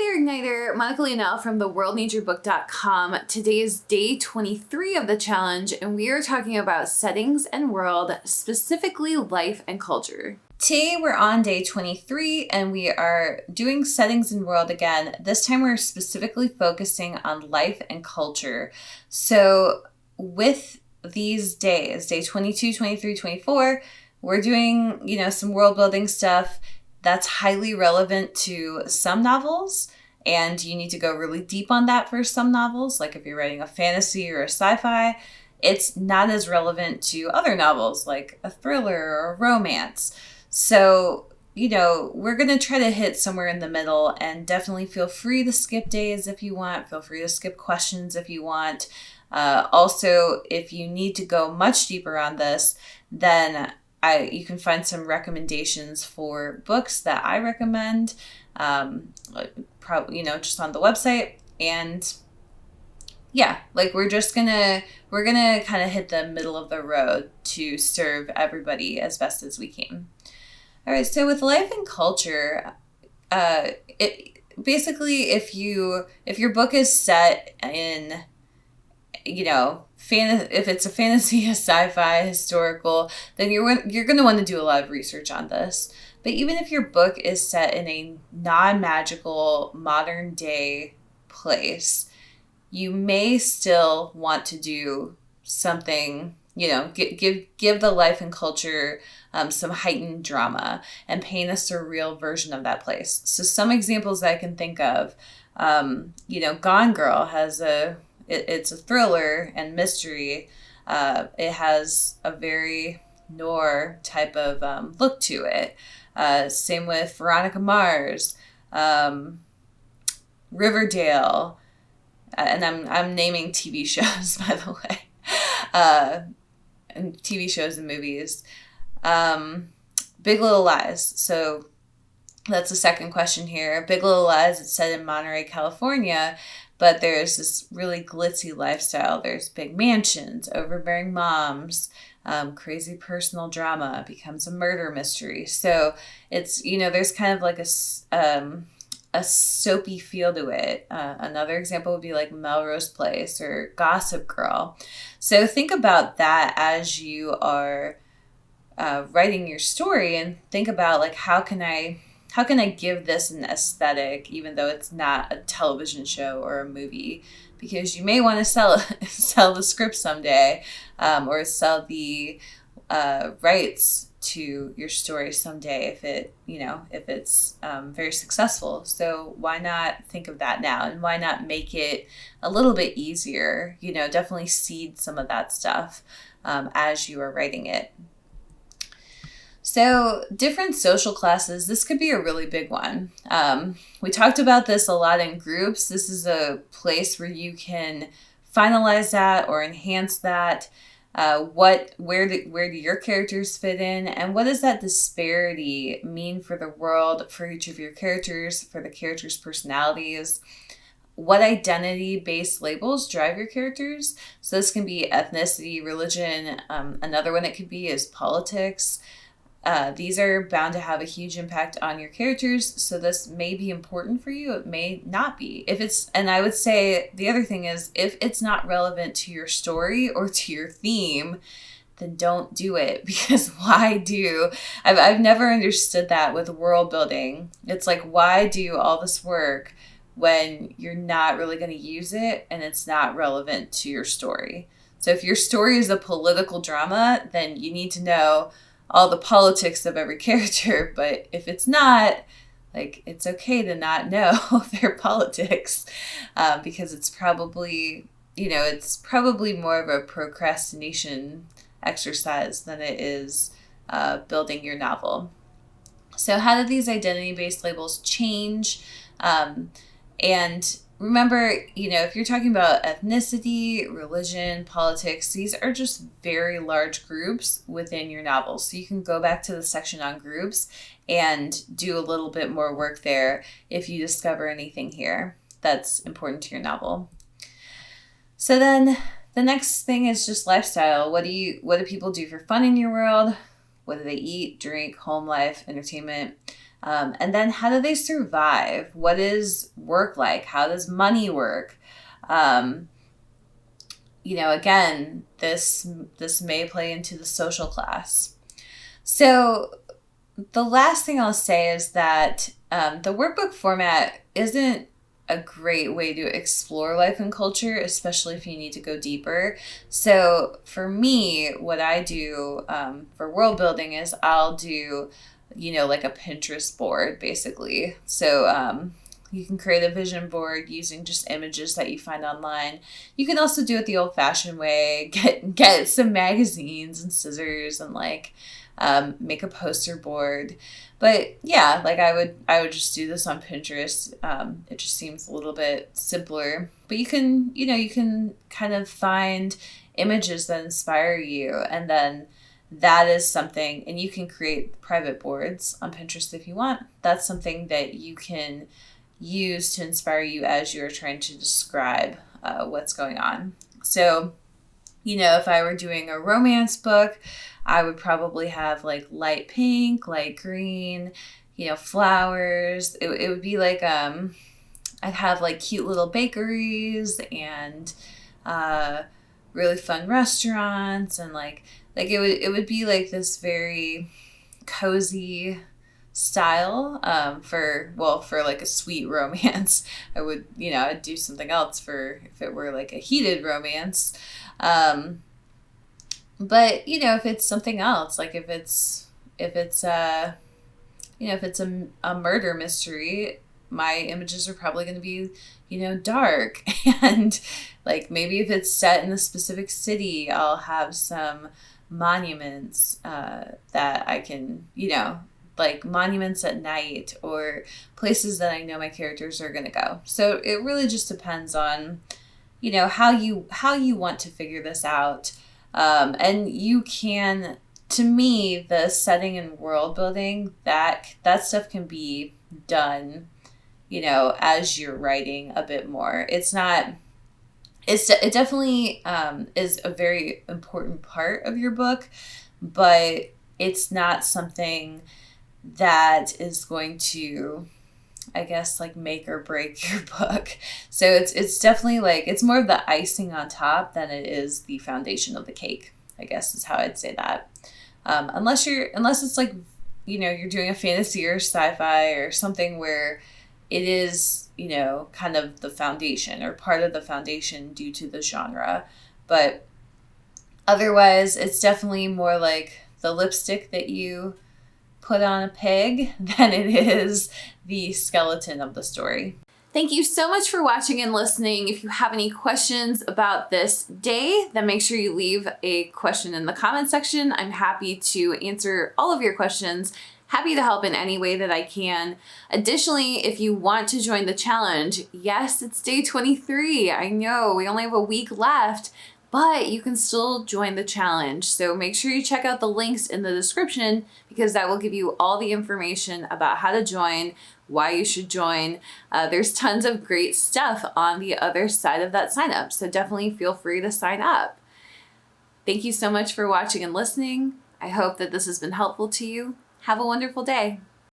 there, Igniter. Monica Leonel from theworldneedsyourbook.com. Today is day 23 of the challenge, and we are talking about settings and world, specifically life and culture. Today we're on day 23, and we are doing settings and world again. This time we're specifically focusing on life and culture. So with these days, day 22, 23, 24, we're doing, some world building stuff that's highly relevant to some novels, and you need to go really deep on that for some novels. Like if you're writing a fantasy or a sci-fi, it's not as relevant to other novels like a thriller or a romance. So, we're going to try to hit somewhere in the middle, and definitely feel free to skip days if you want. Feel free to skip questions if you want. Also, if you need to go much deeper on this, then you can find some recommendations for books that I recommend, probably, just on the website. And yeah, we're gonna kind of hit the middle of the road to serve everybody as best as we can. All right. So with life and culture, it basically, if your book is set in, if it's a fantasy, a sci-fi, historical, then you're going to want to do a lot of research on this. But even if your book is set in a non-magical, modern day place, you may still want to do something, give the life and culture some heightened drama and paint a surreal version of that place. So some examples I can think of, Gone Girl has it's a thriller and mystery. It has a very noir type of look to it. Same with Veronica Mars, Riverdale, and I'm naming TV shows, by the way, and TV shows and movies. Big Little Lies. So that's the second question here. Big Little Lies, it's set in Monterey, California, but there's this really glitzy lifestyle. There's big mansions, overbearing moms, crazy personal drama, becomes a murder mystery. So it's, there's kind of like a soapy feel to it. Another example would be like Melrose Place or Gossip Girl. So think about that as you are writing your story, and think about how can I give this an aesthetic, even though it's not a television show or a movie? Because you may want to sell the script someday, or sell the rights to your story someday if it's very successful. So why not think of that now, and why not make it a little bit easier? Definitely seed some of that stuff as you are writing it. So different social classes, this could be a really big one. We talked about this a lot in groups. This is a place where you can finalize that or enhance that. Where do your characters fit in, and what does that disparity mean for the world, for each of your characters, for the characters' personalities? What identity-based labels drive your characters? So this can be ethnicity, religion. Another one it could be is politics. These are bound to have a huge impact on your characters, so this may be important for you. It may not be. And I would say the other thing is, if it's not relevant to your story or to your theme, then don't do it. Because why do? I've never understood that with world building. It's like, why do all this work when you're not really going to use it and it's not relevant to your story? So if your story is a political drama, then you need to know all the politics of every character. But if it's not, it's okay to not know their politics, because it's probably, it's probably more of a procrastination exercise than it is building your novel. So how do these identity-based labels change? And remember, if you're talking about ethnicity, religion, politics, these are just very large groups within your novel. So you can go back to the section on groups and do a little bit more work there if you discover anything here that's important to your novel. So then the next thing is just lifestyle. What do people do for fun in your world? What do they eat, drink, home life, entertainment? And then how do they survive? What is work like? How does money work? Again, this may play into the social class. So the last thing I'll say is that the workbook format isn't a great way to explore life and culture, especially if you need to go deeper. So for me, what I do for world building is I'll do, like a Pinterest board, basically. So you can create a vision board using just images that you find online. You can also do it the old-fashioned way, get some magazines and scissors and make a poster board. But yeah, I would just do this on Pinterest. It just seems a little bit simpler. But you can kind of find images that inspire you, and then that is something, and you can create private boards on Pinterest if you want. That's something that you can use to inspire you as you're trying to describe what's going on. So, if I were doing a romance book, I would probably have light pink, light green, flowers. It would be I'd have cute little bakeries and really fun restaurants, and it would be this very cozy style for a sweet romance. I would, I'd do something else for if it were a heated romance. But if it's something else, if it's a murder mystery, my images are probably going to be, dark. And maybe if it's set in a specific city, I'll have some monuments that I can, monuments at night, or places that I know my characters are going to go. So it really just depends on, how you want to figure this out. And you can, to me, the setting and world building, that stuff can be done, as you're writing a bit more. It definitely is a very important part of your book, but it's not something that is going to, I guess, make or break your book. So it's definitely it's more of the icing on top than it is the foundation of the cake, I guess is how I'd say that. Unless it's you're doing a fantasy or sci-fi or something where it is, kind of the foundation or part of the foundation due to the genre. But otherwise, it's definitely more like the lipstick that you put on a pig than it is the skeleton of the story. Thank you so much for watching and listening. If you have any questions about this day, then make sure you leave a question in the comment section. I'm happy to answer all of your questions. Happy to help in any way that I can. Additionally, if you want to join the challenge, yes, it's day 23. I know we only have a week left, but you can still join the challenge. So make sure you check out the links in the description, because that will give you all the information about how to join, why you should join. There's tons of great stuff on the other side of that sign up. So definitely feel free to sign up. Thank you so much for watching and listening. I hope that this has been helpful to you. Have a wonderful day.